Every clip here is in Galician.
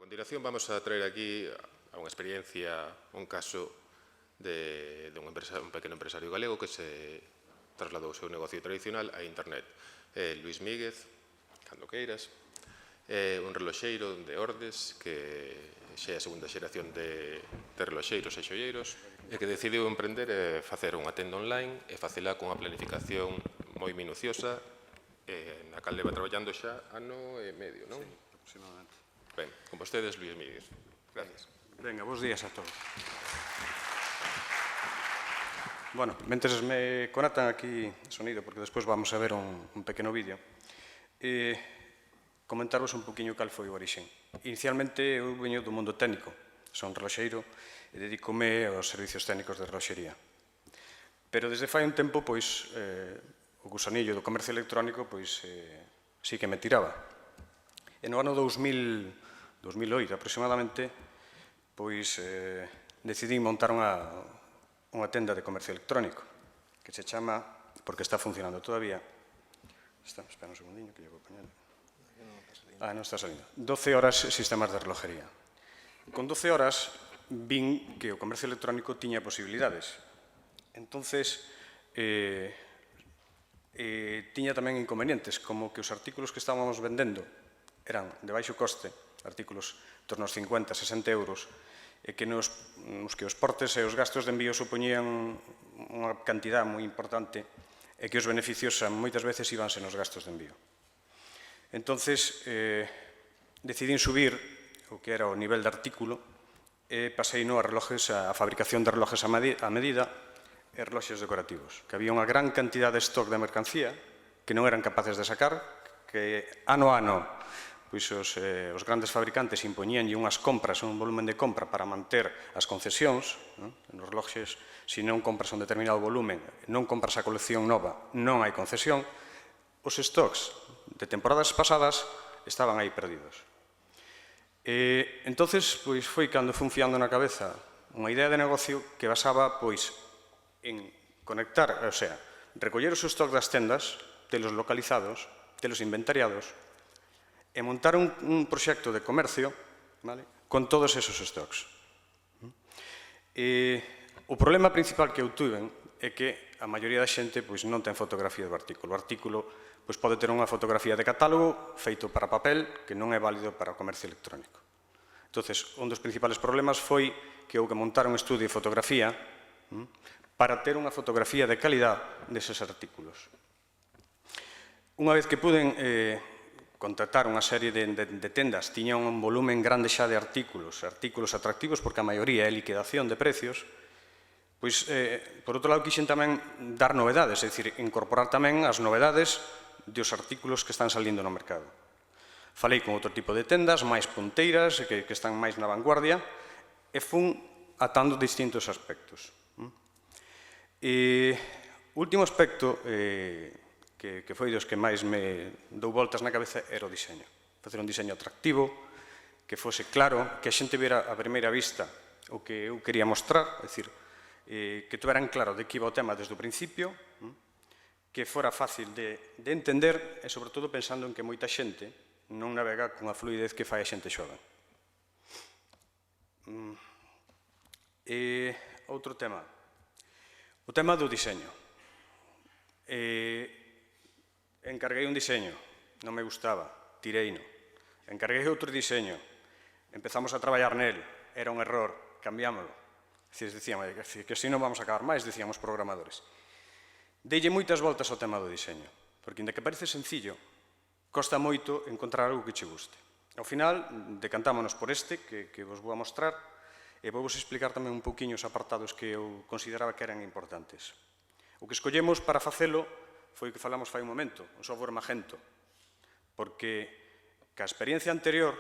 continuación vamos a traer aquí a unha experiencia, un caso de un pequeno empresario galego que se trasladou o seu negocio tradicional a internet. Luís Míguez, cando queiras, un reloxeiro de Ordes que xa é a segunda xeración de reloxeiros e xoieiros e que decidiu emprender e facer unha tenda online e facela cunha planificación moi minuciosa na cal leva traballando xa ano e medio, non? Sí, aproximadamente. Ben, con vostedes, Luís Míguez. Gracias. Venga, bons días a todos. Bueno, mentres me conectan aquí o sonido, porque despois vamos a ver un pequeno vídeo, comentaros un poquinho cal foi o origen. Inicialmente eu veño do mundo técnico, son reloxeiro e dedícome aos servicios técnicos de reloxería. Pero desde fai un tempo, pois, o gusanillo do comercio electrónico, pois, sí que me tiraba. E no ano 2008 aproximadamente, pois, decidí montar unha tenda de comercio electrónico que se chama, porque está funcionando todavía, espera un segundinho que lle vou poñer. Non está salindo. 12 horas sistemas de relojería. Con 12 horas vin que o comercio electrónico tiña posibilidades. Entonces, tiña tamén inconvenientes, como que os artículos que estábamos vendendo eran de baixo coste, artículos en torno aos 50, 60 euros, e que nos que os portes e os gastos de envío supoñían unha cantidad moi importante e que os beneficios moitas veces íbanse nos gastos de envío. Entonces, decidín subir o que era o nivel de artículo e pasei a relojes, a fabricación de relojes a medida e reloxes decorativos, que había unha gran cantidad de stock de mercancía que non eran capaces de sacar, que ano a ano pois os grandes fabricantes impoñíanlle unhas compras, un volumen de compra para manter as concesións, nos reloxes, se non compras un determinado volumen, non compras a colección nova, non hai concesión, os stocks de temporadas pasadas estaban aí perdidos. Entonces, pois foi cando fui fiando na cabeza unha idea de negocio que basaba, pois, en conectar, o sea, recoller os stocks das tendas, telos localizados, telos inventariados, e montar un proxecto de comercio con todos esos stocks. O problema principal que eu tuve é que a maioría da xente non ten fotografía do artículo. O artículo pode ter unha fotografía de catálogo feito para papel que non é válido para o comercio electrónico. Entón, un dos principales problemas foi que houve que montar un estudio de fotografía para ter unha fotografía de calidad deses artículos. Unha vez que puden contratar unha serie de tendas, tiña un volumen grande xa de artículos atractivos, porque a maioría é liquidación de precios, pois, por outro lado, quixen tamén dar novedades, é dicir, incorporar tamén as novedades dos artículos que están salindo no mercado. Falei con outro tipo de tendas, máis punteiras, que están máis na vanguardia, e fun atando distintos aspectos. O último aspecto que foi dos que máis me dou voltas na cabeza era o diseño. Facer un diseño atractivo, que fose claro, que a xente vera a primeira vista o que eu quería mostrar, é dicir, que tuveran claro de que iba o tema desde o principio, que fora fácil de entender e, sobre todo, pensando en que moita xente non navega con a fluidez que fai a xente xoven. Outro tema. O tema do diseño. Encarguei un diseño, non me gustaba, tireino. Encarguei outro diseño, empezamos a traballar nel, era un error, cambiámoslo. Dicíamos que así non vamos a acabar máis, dicíamos programadores. Deille moitas voltas ao tema do diseño, porque, inda que parece sencillo, costa moito encontrar algo que che guste. Ao final, decantámonos por este, que vos vou a mostrar, e vou vos explicar tamén un pouquiño os apartados que eu consideraba que eran importantes. O que escollemos para facelo foi o que falamos fai un momento, o software Magento, porque ca experiencia anterior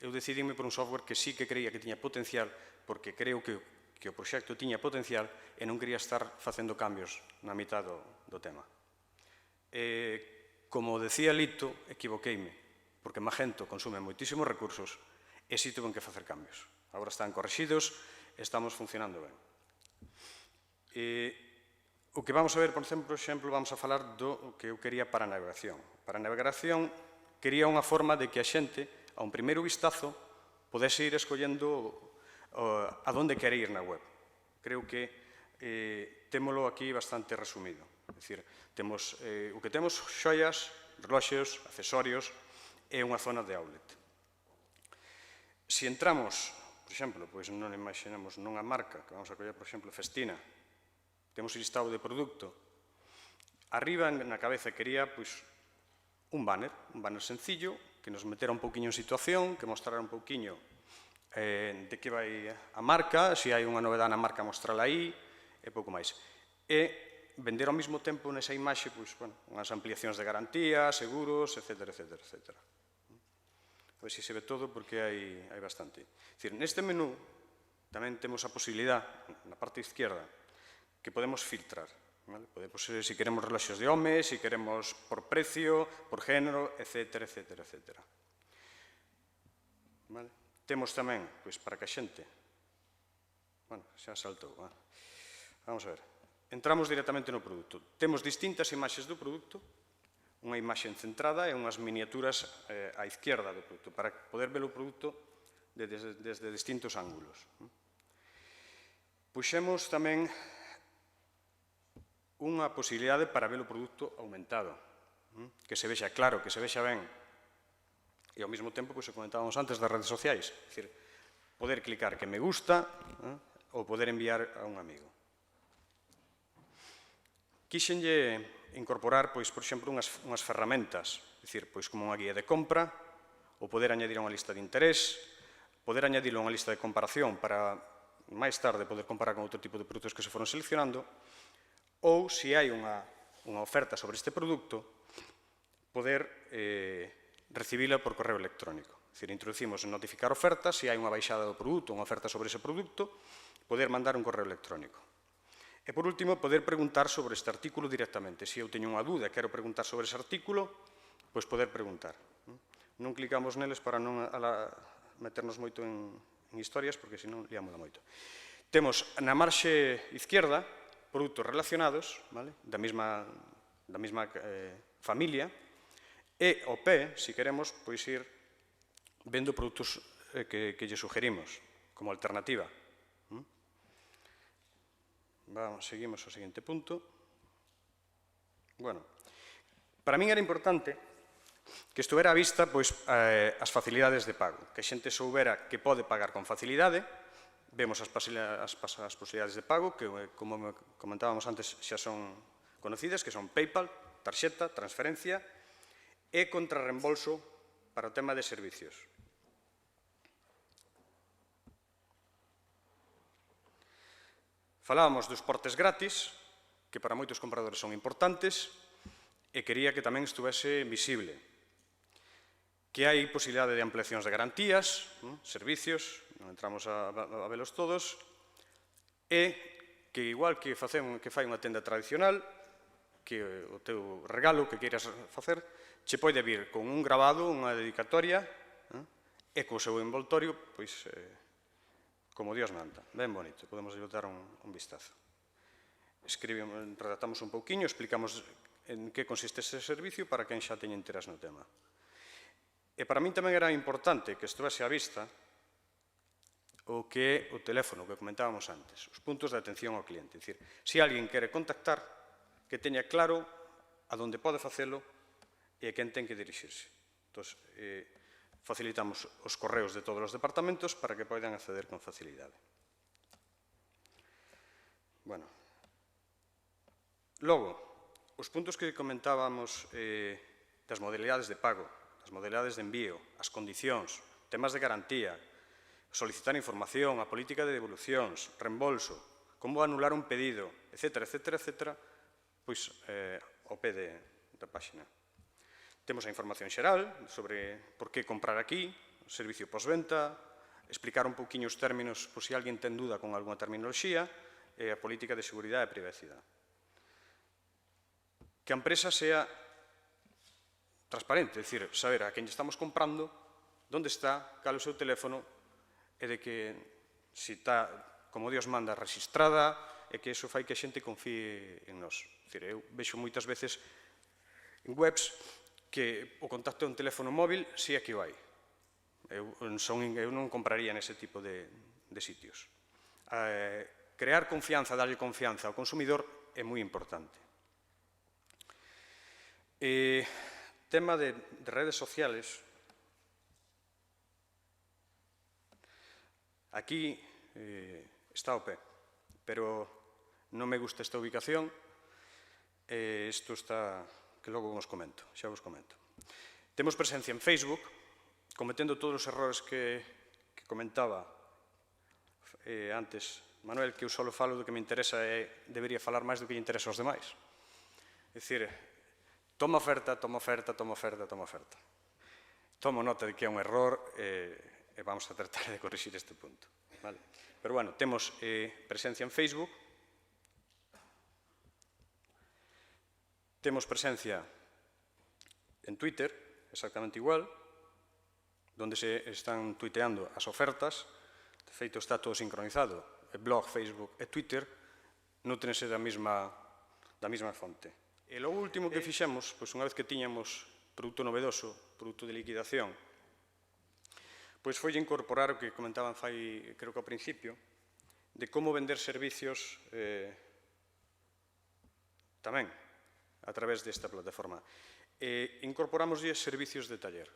eu decidíme por un software que sí que creía que tiña potencial, porque creo que o proxecto tiña potencial e non quería estar facendo cambios na mitad do tema. Como decía Lito, equivoqueime, porque Magento consume moitísimos recursos e sí tuven que facer cambios. Agora están correxidos e estamos funcionando ben. O que vamos a ver, por exemplo, vamos a falar do que eu quería para a navegación. Para a navegación, quería unha forma de que a xente, a un primeiro vistazo, podese ir escollendo a donde quere ir na web. Creo que témolo aquí bastante resumido. É dicir, o que temos xoias, reloxos, accesorios e unha zona de outlet. Se entramos, por exemplo, pois non imaginamos nunha marca, que vamos a coller, por exemplo, Festina, temos o listado de produto, arriba na cabeza quería un banner sencillo, que nos metera un pouquiño en situación, que mostrara un pouquiño de que vai a marca, se hai unha novedade na marca, mostrala aí, e pouco máis. E vender ao mesmo tempo nesa imaxe unhas ampliacións de garantía, seguros, etc. A ver se se ve todo, porque hai bastante. É dicir, neste menú tamén temos a posibilidad, na parte izquierda, que podemos filtrar. Podemos, se queremos reloxos de home, se queremos por precio, por género, etc. Temos tamén, para que a xente... Bueno, xa saltou. Vamos a ver. Entramos directamente no produto. Temos distintas imaxes do produto, unha imaxe centrada e unhas miniaturas á izquierda do produto, para poder ver o produto desde distintos ángulos. Puxemos tamén unha posibilidade para ver o produto aumentado, que se vexa claro, que se vexa ben, e ao mesmo tempo, como comentábamos antes, das redes sociais, é dicir, poder clicar que me gusta ou poder enviar a un amigo. Quixenlle incorporar, por exemplo, unhas ferramentas, é dicir, como unha guía de compra, ou poder añadir a unha lista de interés, poder añadilo a unha lista de comparación para máis tarde poder comparar con outro tipo de produtos que se foron seleccionando, ou, se hai unha oferta sobre este produto, poder recibila por correo electrónico. É dicir, introducimos en notificar ofertas, se hai unha baixada do produto, unha oferta sobre ese produto, poder mandar un correo electrónico. E, por último, poder preguntar sobre este artículo directamente. Se eu teño unha dúda e quero preguntar sobre ese artículo, pois poder preguntar. Non clicamos neles para non meternos moito en historias, porque senón liámola moito. Temos na marxe izquierda produtos relacionados, da mesma familia, e ao pé, se queremos, ir vendo produtos que lle sugerimos como alternativa. Seguimos ao seguinte punto. Para min era importante que estuvera á vista as facilidades de pago, que a xente soubera que pode pagar con facilidade. Vemos as posibilidades de pago, que, como comentábamos antes, xa son conocidas, que son PayPal, tarxeta, transferencia e contrarreembolso para o tema de servicios. Falábamos dos portes gratis, que para moitos compradores son importantes, e quería que tamén estuvese visible. Que hai posibilidade de ampliacións de garantías, servicios, non entramos a velos todos, e que, igual que fai unha tenda tradicional, que o teu regalo que queiras facer, che pode vir con un grabado, unha dedicatoria, e co seu envoltorio, como Dios manda. Ben bonito, podemos dar un vistazo. Redactamos un pouquiño, explicamos en que consiste ese servicio para quen xa teña interés no tema. E para min tamén era importante que estuvese á vista o que é o teléfono que comentábamos antes, os puntos de atención ao cliente. É dicir, se alguén quere contactar, que teña claro a donde pode facelo e a quen ten que dirixirse. Entón, facilitamos os correos de todos os departamentos para que poidan acceder con facilidade. Logo, os puntos que comentábamos das modalidades de pago, as modalidades de envío, as condicións, temas de garantía, solicitar información, a política de devolucións, reembolso, como anular un pedido, etc., pois ao pé da páxina. Temos a información xeral sobre por que comprar aquí, o servicio postventa, explicar un pouquiño os términos por se alguén ten dúda con algunha terminoloxía, e a política de seguridade e privacidade. Que a empresa sea transparente, é dicir, saber a quen estamos comprando, onde está, cal o seu teléfono, e de que se está, como Dios manda, registrada, e que iso fai que a xente confíe en nós. É dicir, eu vexo moitas veces en webs que o contacto é un teléfono móvil, si é que o hai. eu non compraría nese tipo de sitios. Crear confianza, darlle confianza ao consumidor é moi importante. Tema de redes sociales. Aquí está o pé, pero non me gusta esta ubicación. Isto está, que logo vos comento, xa vos comento. Temos presencia en Facebook, cometendo todos os errores que comentaba antes Manuel, que eu só falo do que me interesa e debería falar máis do que lle interesa aos demais. É dicir, toma oferta, toma oferta, toma oferta, toma oferta. Tomo nota de que é un error e vamos a tratar de corrixir este punto. Pero, bueno, temos presencia en Facebook, temos presencia en Twitter, exactamente igual, onde se están tuiteando as ofertas. De feito, está todo sincronizado. O blog, Facebook e Twitter nútrense da mesma fonte. E lo último que fixemos, unha vez que tiñamos produto novedoso, produto de liquidación, pois foi incorporar o que comentaban creo que ao principio, de como vender servicios tamén a través desta plataforma. Incorporamos servicios de taller.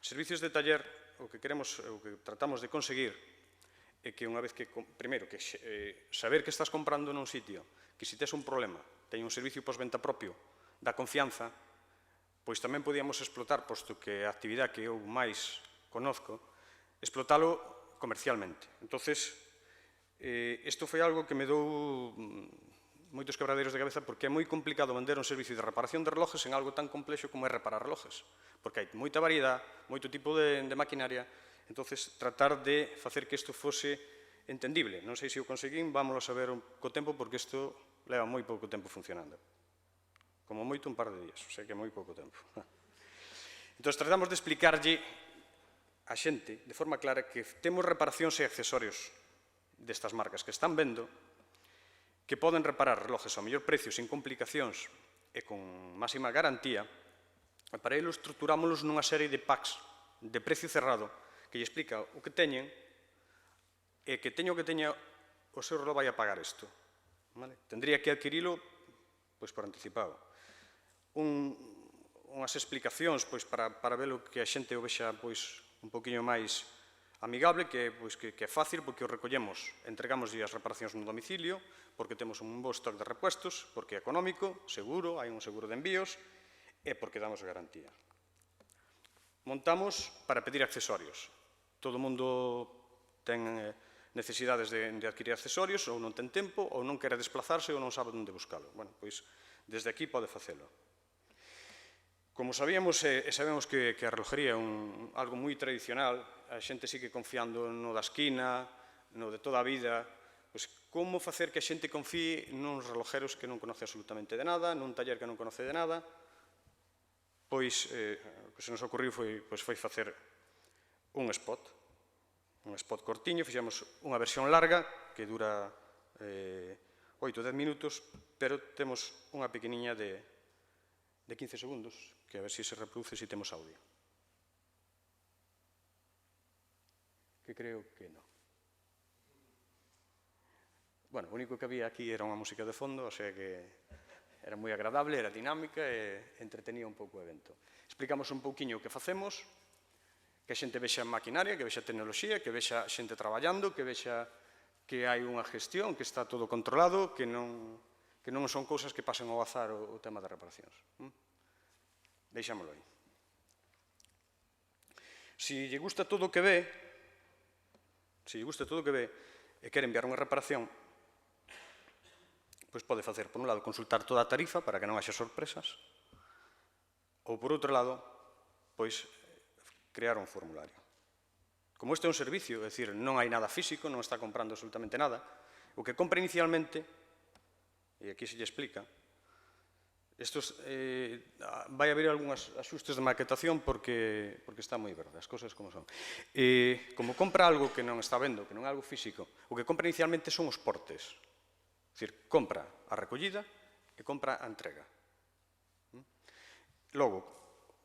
Servicios de taller, o que tratamos de conseguir é que unha vez que, primeiro, que saber que estás comprando nun sitio, que se tes un problema, teña un servicio postventa propio, da confianza, pois tamén podíamos explotar, posto que a actividade que eu máis conozco, explotalo comercialmente. Entonces, isto foi algo que me dou moitos quebradeiros de cabeza porque é moi complicado vender un servicio de reparación de relojes en algo tan complexo como é reparar relojes, porque hai moita variedade, moito tipo de maquinaria, entonces tratar de facer que isto fose entendible. Non sei se o conseguín, vámoslo a saber co tempo porque isto leva moi pouco tempo funcionando. Como moito un par de días, o sea que é moi pouco tempo. Entón, tratamos de explicarlle a xente, de forma clara, que temos reparacións e accesorios destas marcas que están vendo, que poden reparar relojes ao mellor precio, sin complicacións e con máxima garantía, e para elo estruturámolos nunha serie de packs de precio cerrado que lle explica o que teñen e que teña o que teña, o seu reloj vai a pagar isto. Tendría que adquirilo por anticipado. Unhas explicacións para ver que a xente o vexa un poquinho máis amigable, que é fácil, porque o recollemos, entregamos as reparacións no domicilio, porque temos un bo stock de repuestos, porque é económico, seguro, hai un seguro de envíos, e porque damos garantía. Montamos para pedir accesorios. Todo o mundo ten necesidades de adquirir accesorios, ou non ten tempo, ou non quere desplazarse, ou non sabe onde buscalo. Bueno, pois, desde aquí pode facelo. Como sabíamos e sabemos que a relojería é algo moi tradicional, a xente sigue confiando no da esquina, no de toda a vida, pois como facer que a xente confíe nuns relojeros que non conoce absolutamente de nada, nun taller que non conoce de nada? Pois, o que se nos ocurriu foi facer un spot cortiño, fixemos unha versión larga que dura 8 ou 10 minutos, pero temos unha pequeniña de 15 segundos, que a ver se reproduce se temos audio. Que creo que non. Bueno, o único que había aquí era unha música de fondo, o sea que era moi agradable, era dinámica e entretenía un pouco o evento. Explicamos un pouquiño o que facemos, que a xente vexa maquinaria, que vexa tecnoloxía, que vexa xente traballando, que vexa que hai unha gestión, que está todo controlado, que non son cousas que pasen ao azar o tema das reparacións. Deixámoslo aí. Se lle gusta todo o que ve, e quere enviar unha reparación, pois pode facer, por un lado, consultar toda a tarifa para que non haxa sorpresas, ou, por outro lado, pois, crear un formulario. Como este é un servicio, é dicir, non hai nada físico, non está comprando absolutamente nada, o que compra inicialmente, e aquí se lle explica, vai haber algúns axustes de maquetación porque está moi verde, as cousas como son. Como compra algo que non está vendo, que non é algo físico, o que compra inicialmente son os portes. É dicir, compra a recollida e compra a entrega. Logo,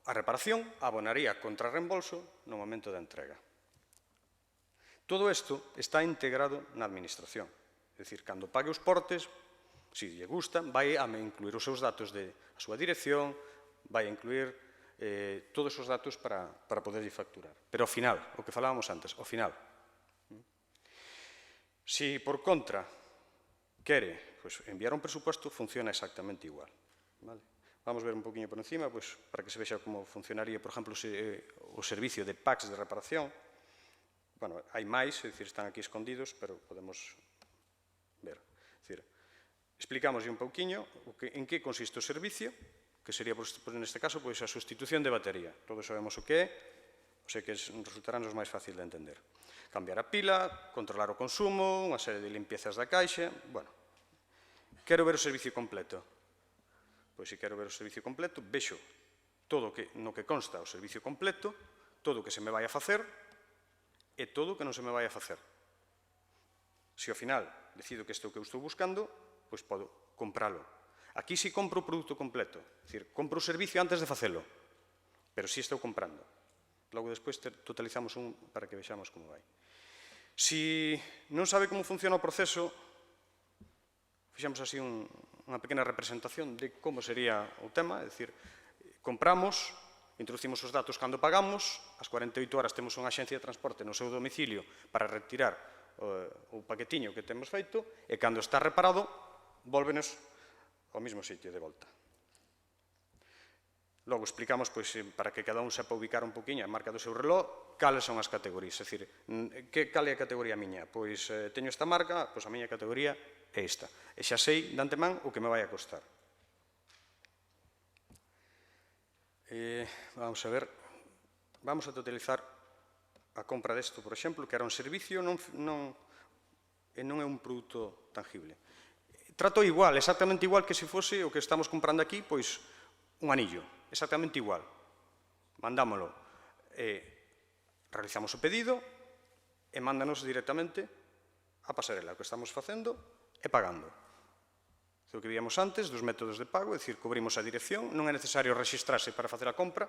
a reparación abonaría contra reembolso no momento da entrega. Todo isto está integrado na administración. É dicir, cando pague os portes, se lle gusta, vai a incluir os seus datos da súa dirección, vai a incluir todos os datos para poderlle facturar. Pero ao final, o que falábamos antes, ao final, se por contra quere enviar un presupuesto, funciona exactamente igual. Vamos ver un poquinho por encima para que se vexa como funcionaría, por exemplo, o servicio de packs de reparación. Bueno, hai máis, é dicir, están aquí escondidos, pero podemos ver. É dicir, explicamos un pouquiño en que consiste o servicio, que sería, neste caso, a sustitución de batería. Todos sabemos o que é, o sea que resultará nos máis fácil de entender. Cambiar a pila, controlar o consumo, unha serie de limpiezas da caixa. Bueno, quero ver o servicio completo. Pois se quero ver o servicio completo, vexo todo no que consta o servicio completo, todo o que se me vai a facer e todo o que non se me vai a facer. Se ao final decido que isto é o que eu estou buscando, pois podo compralo. Aquí si compro o produto completo, é dicir, compro o servicio antes de facelo, pero si estou comprando. Logo despois totalizamos para que vexamos como vai. Si non sabe como funciona o proceso, fixemos así unha pequena representación de como sería o tema, é dicir, compramos, introducimos os datos cando pagamos, ás 48 horas temos unha axencia de transporte no seu domicilio para retirar o paquetiño que temos feito e cando está reparado, vólvenos ao mesmo sitio de volta. Logo explicamos, para que cada un sepa ubicar un poquinho a marca do seu reloj, cales son as categorías. É dicir, cal é a categoría miña? Pois teño esta marca, pois a miña categoría é esta. E xa sei de antemán o que me vai a costar. Vamos a ver, vamos a totalizar a compra desto, por exemplo, que era un servicio e non é un produto tangible. Trato igual, exactamente igual que se fose o que estamos comprando aquí, pois un anillo, exactamente igual. Mandámolo, realizamos o pedido e mándanos directamente a pasarela, o que estamos facendo e pagando. O que víamos antes dos métodos de pago, é dicir, cubrimos a dirección, non é necesario registrarse para facer a compra,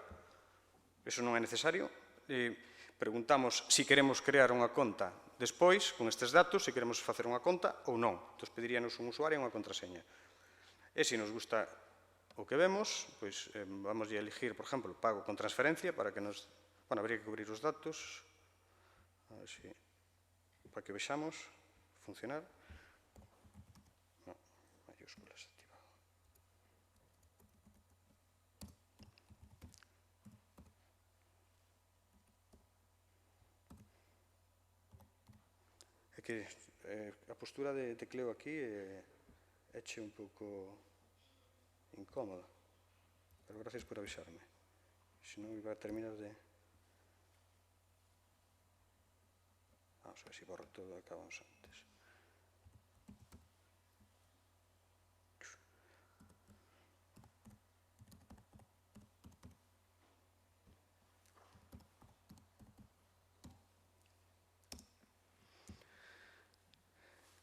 eso non é necesario. Preguntamos se queremos crear unha conta despois, con estes datos, se queremos facer unha conta ou non. Entón, pediríanos un usuario e unha contraseña. E se nos gusta o que vemos, pois vamos a elegir, por exemplo, pago con transferencia, para que nos... Bueno, habría que cubrir os datos, para que vexamos funcionar. Mayúsculas activado. É que a postura de tecleo aquí é un pouco incómoda, pero gracias por avisarme. Se non iba a terminar de... Vamos a ver se borro todo e acabamos antes.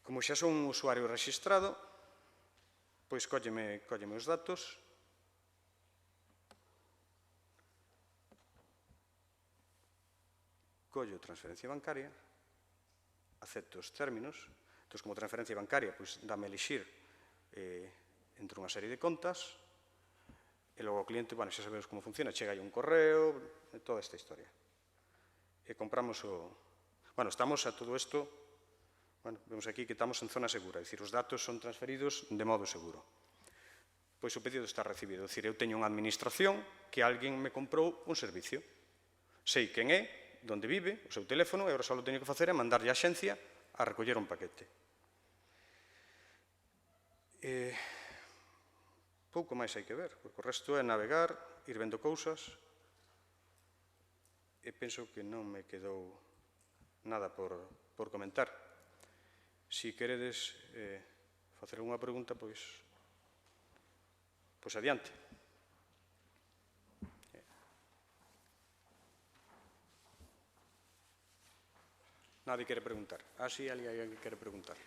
Como xa son un usuario registrado, pois cólleme os datos, collo transferencia bancaria, acepto os términos, entón, como transferencia bancaria, pois dame a elixir entre unha serie de contas, e logo o cliente, bueno, xa sabemos como funciona, chega aí un correo, toda esta historia. E compramos o... Bueno, estamos a todo isto... Bueno, vemos aquí que estamos en zona segura, é dicir, os datos son transferidos de modo seguro. Pois o pedido está recibido, é dicir, eu teño unha administración que alguén me comprou un servicio. Sei quen é, onde vive, o seu teléfono, e agora só o teño que facer é mandarlle a xencia a recoller un paquete. Pouco máis hai que ver, porque o resto é navegar, ir vendo cousas, e penso que non me quedou nada por comentar. Se queredes facer unha pregunta, pois adiante. Nadie quere preguntar. Sí, hai alguén que quere preguntar.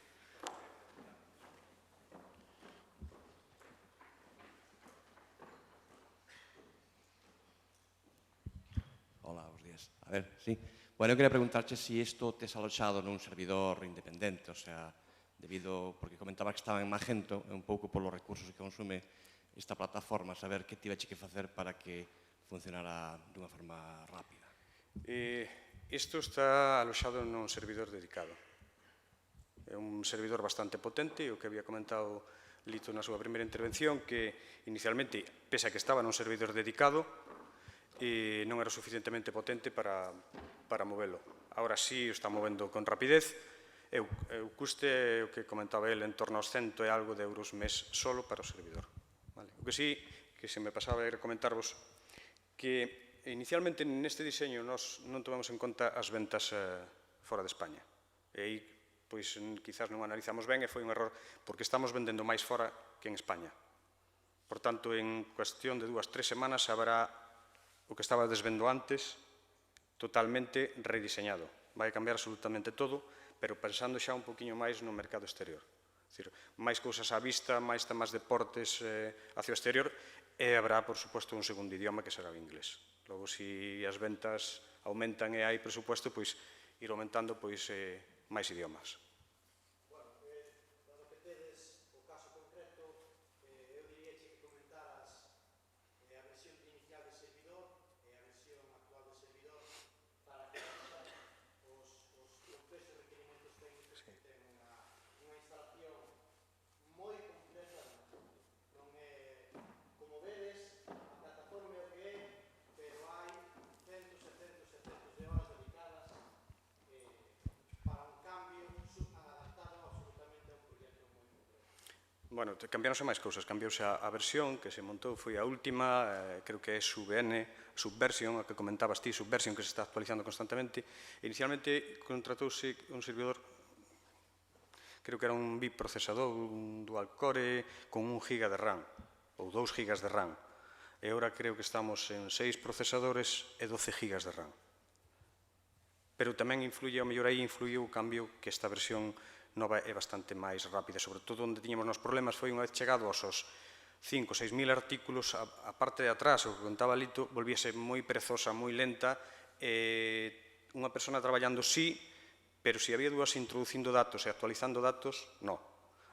gracias. A ver, sí. Bueno, eu quería preguntarche se isto tes aloxado nun servidor independente, o sea, porque comentaba que estaba en Magento, un pouco polos recursos que consume esta plataforma, saber que tiveche que facer para que funcionara dunha forma rápida. Isto está aloxado nun servidor dedicado. É un servidor bastante potente, o que había comentado Lito na súa primeira intervención, que inicialmente, pese a que estaba nun servidor dedicado, non era suficientemente potente para movelo. Agora sí o está movendo con rapidez. O custe, o que comentaba ele, en torno aos 100 e algo de euros mes solo para o servidor. O que sí, que se me pasaba era comentarvos que inicialmente neste diseño nós non tomamos en conta as ventas fora de España. E aí, pois, quizás non analizamos ben e foi un error porque estamos vendendo máis fora que en España. Por tanto, en cuestión de 2-3 semanas haberá o que estaba desvendo antes totalmente rediseñado. Vai cambiar absolutamente todo, pero pensando xa un poquinho máis no mercado exterior. É dicir, máis cousas á vista, máis temas deportes hacia o exterior, e habrá, por suposto, un segundo idioma que será o inglés. Logo, se as ventas aumentan e hai presupuesto, pois ir aumentando máis idiomas. Bueno, cambiaronse máis cousas. Cambiouse a versión que se montou, foi a última, creo que é Subversion, a que comentabas ti, Subversion, que se está actualizando constantemente. Inicialmente contratouse un servidor, creo que era un BIP procesador, un dual core, con 1 GB de RAM, ou 2 GB de RAM. E agora creo que estamos en 6 procesadores e 12 GB de RAM. Pero tamén influye, ao mellor aí influye o cambio que esta versión nova é bastante máis rápida. Sobre todo onde tiñamos nos problemas foi unha vez chegado aos 5 ou 6 mil artículos, a parte de atrás, o que contaba Lito, volvíase moi perezosa, moi lenta, unha persona traballando sí, pero se había dúas introducindo datos e actualizando datos, no.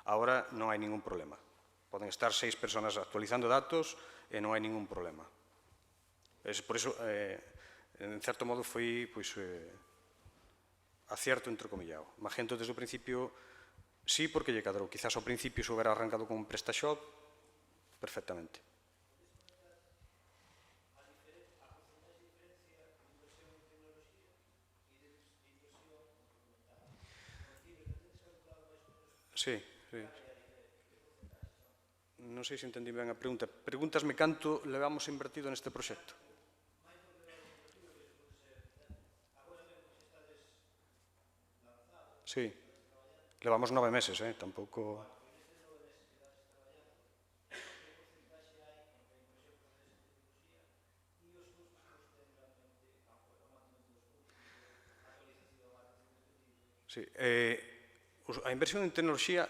Agora non hai ningún problema. Poden estar 6 personas actualizando datos e non hai ningún problema. Por iso, en certo modo, foi acierto entrecomillado. Magento desde o principio sí, porque lle cadrou. Quizás ao principio se houbera arrancado con un PrestaShop perfectamente. Sí, sí. Non sei se entendí ben a pregunta. Pregúntasme canto levamos invertido neste proxecto. Sí, levamos 9 meses, tampouco... Sí, a inversión en tecnoloxía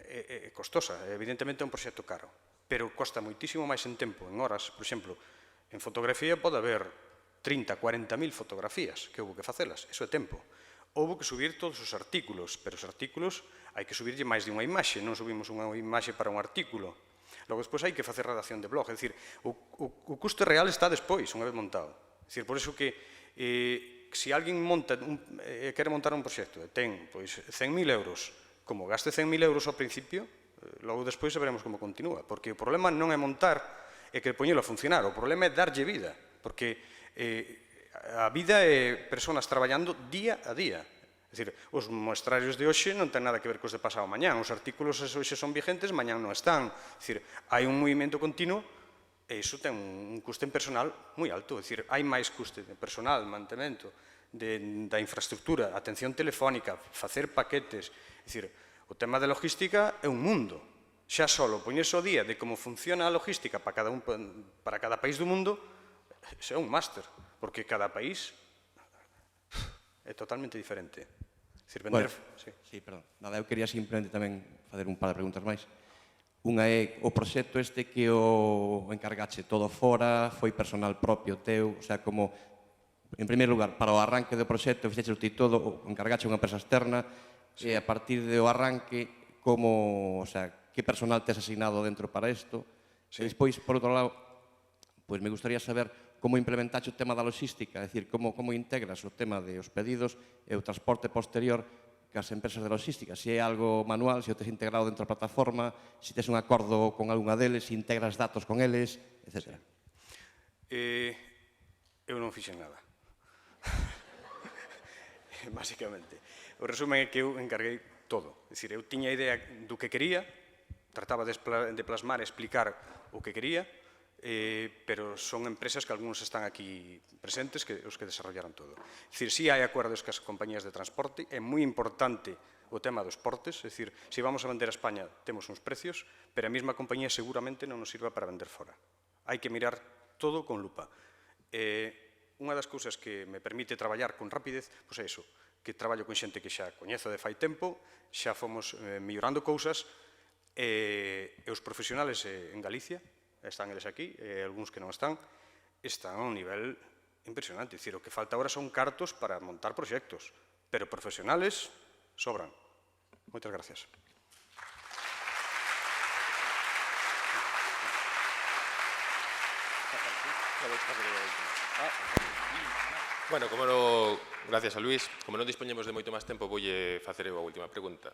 é costosa, evidentemente é un proxecto caro, pero costa moitísimo máis en tempo, en horas. Por exemplo, en fotografía pode haber 30, 40.000 fotografías que houve que facelas, eso é tempo. Houve que subir todos os artículos, pero os artículos hai que subirlle máis de unha imaxe, non subimos unha imaxe para un artículo. Logo, despois hai que facer redacción de blog, é dicir, o custo real está despois, unha vez montado. É dicir, por iso que se alguén quere montar un proxecto e ten 100.000 euros, como gaste 100.000 euros ao principio, logo despois veremos como continúa, porque o problema non é montar e que poñelo a funcionar, o problema é darlle vida, porque a vida é persoas traballando día a día. É dicir, os muestrarios de hoxe non ten nada que ver cos de pasado mañán, os artículos hoxe son vigentes, mañán non están. É dicir, hai un movimento continuo e iso ten un custe en personal moi alto. É dicir, hai máis custe de personal, mantemento, da infraestructura, atención telefónica, facer paquetes. É dicir, o tema de logística é un mundo. Xa solo poñerse o día de como funciona a logística para cada país do mundo, é un máster, porque cada país é totalmente diferente. Bueno, sí, perdón. Nada, eu quería simplemente tamén facer un par de preguntas máis. Unha é o proxecto este que o encargache todo fora, foi personal propio teu, o sea, como en primeiro lugar, para o arranque do proxecto, fixeche ti todo, encargache unha empresa externa, e a partir do arranque, como, o sea, que personal tes asignado dentro para isto? E despois, por outro lado, pois me gustaría saber como implementaxe o tema da logística, é dicir, como integras o tema dos pedidos e o transporte posterior cas empresas de logística, se é algo manual, se o tes integrado dentro da plataforma, se tes un acordo con algunha deles, se integras datos con eles, etc. Eu non fixen nada. Básicamente. O resumen é que eu encarguei todo. É dicir, eu tiña idea do que quería, trataba de plasmar e explicar o que quería, pero son empresas que algúns están aquí presentes que os que desarrollaron todo. É dicir, si hai acordos cas compañías de transporte, é moi importante o tema dos portes, é dicir, se vamos a vender a España temos uns precios, pero a mesma compañía seguramente non nos sirva para vender fora. Hai que mirar todo con lupa. Unha das cousas que me permite traballar con rapidez, pois é iso, que traballo con xente que xa coñezo de fai tempo, xa fomos mellorando cousas, e os profesionales en Galicia, están eles aquí, e algúns que non están a un nivel impresionante. É dicir, o que falta agora son cartos para montar proxectos, pero profesionales sobran. Moitas gracias. Bueno, gracias a Luís, como non dispoñemos de moito máis tempo, voulle facer eu a última pregunta.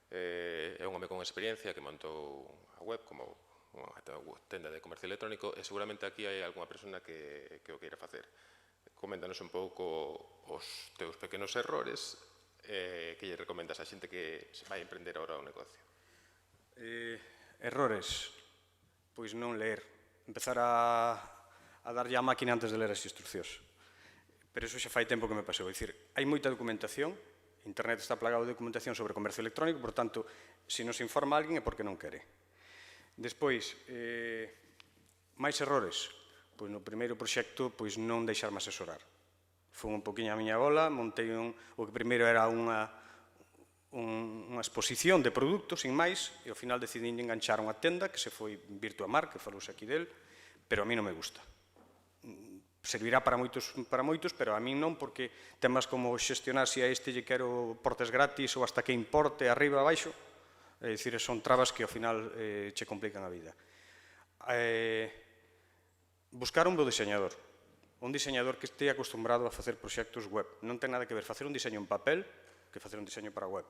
É un home con experiencia que montou a web como unha tenda de comercio electrónico e seguramente aquí hai algunha persona que o queira facer. Coméntanos un pouco os teus pequenos errores que lle recomendas a xente que se vai emprender agora o negocio. Errores, pois non ler, empezar a darlle a máquina antes de ler as instruccións. Pero iso xa fai tempo que me pasou. É dicir, hai moita documentación, internet está plagado de documentación sobre comercio electrónico, por tanto, se non se informa alguén é porque non quere. Despois, máis errores. Pois no primeiro proxecto, pois non deixarme asesorar. Foi un poquinho a miña bola, montei o que primeiro era unha exposición de produtos, sin máis, e ao final decidí enganchar unha tenda que se foi Virtuamar, que falouse aquí del, pero a mí non me gusta. Servirá para moitos, pero a mí non, porque temas como xestionar se a este lle quero portes gratis ou hasta que importe, arriba, abaixo, é dicir, son trabas que ao final che complican a vida. Buscar un bo diseñador, un diseñador que este acostumbrado a facer proxectos web. Non ten nada que ver facer un diseño en papel que facer un diseño para web.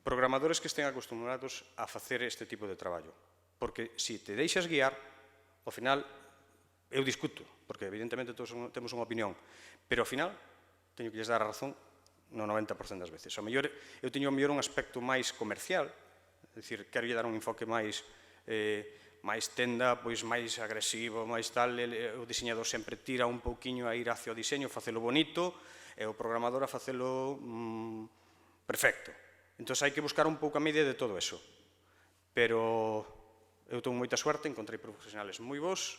Programadores que estén acostumbrados a facer este tipo de traballo. Porque se te deixas guiar, ao final, eu discuto, porque evidentemente todos temos unha opinión, pero ao final teño que lles dar a razón no 90% das veces. Ao mellor, eu teño un aspecto máis comercial, é dicir, quero lle dar un enfoque máis tenda, pois máis agresivo, máis tal, o diseñador sempre tira un pouquiño a ir hacia o diseño, facelo bonito, e o programador a facelo perfecto. Entón, hai que buscar un pouco a media de todo eso. Pero eu tenho moita suerte, encontrei profesionales moi bons,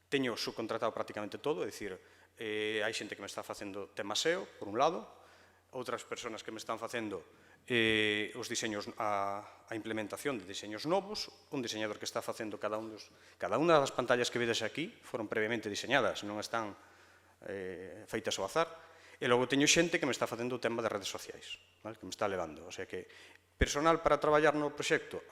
teño subcontratado prácticamente todo, é dicir, hai xente que me está facendo tema SEO, por un lado, outras persoas que me están facendo os diseños, a implementación de diseños novos, un diseñador que está facendo cada unha das pantallas que vedes aquí foron previamente diseñadas, non están feitas ao azar, e logo teño xente que me está facendo o tema de redes sociais, que me está levando, o sea que personal para traballar no proxecto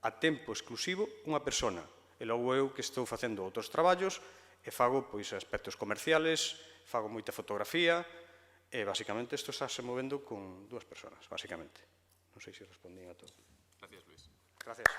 a tempo exclusivo, unha persona, e logo eu que estou facendo outros traballos e fago aspectos comerciales, fago moita fotografía, e basicamente isto está se movendo con dúas persoas, basicamente. Non sei se respondín a todo. Gracias, Luis. Gracias.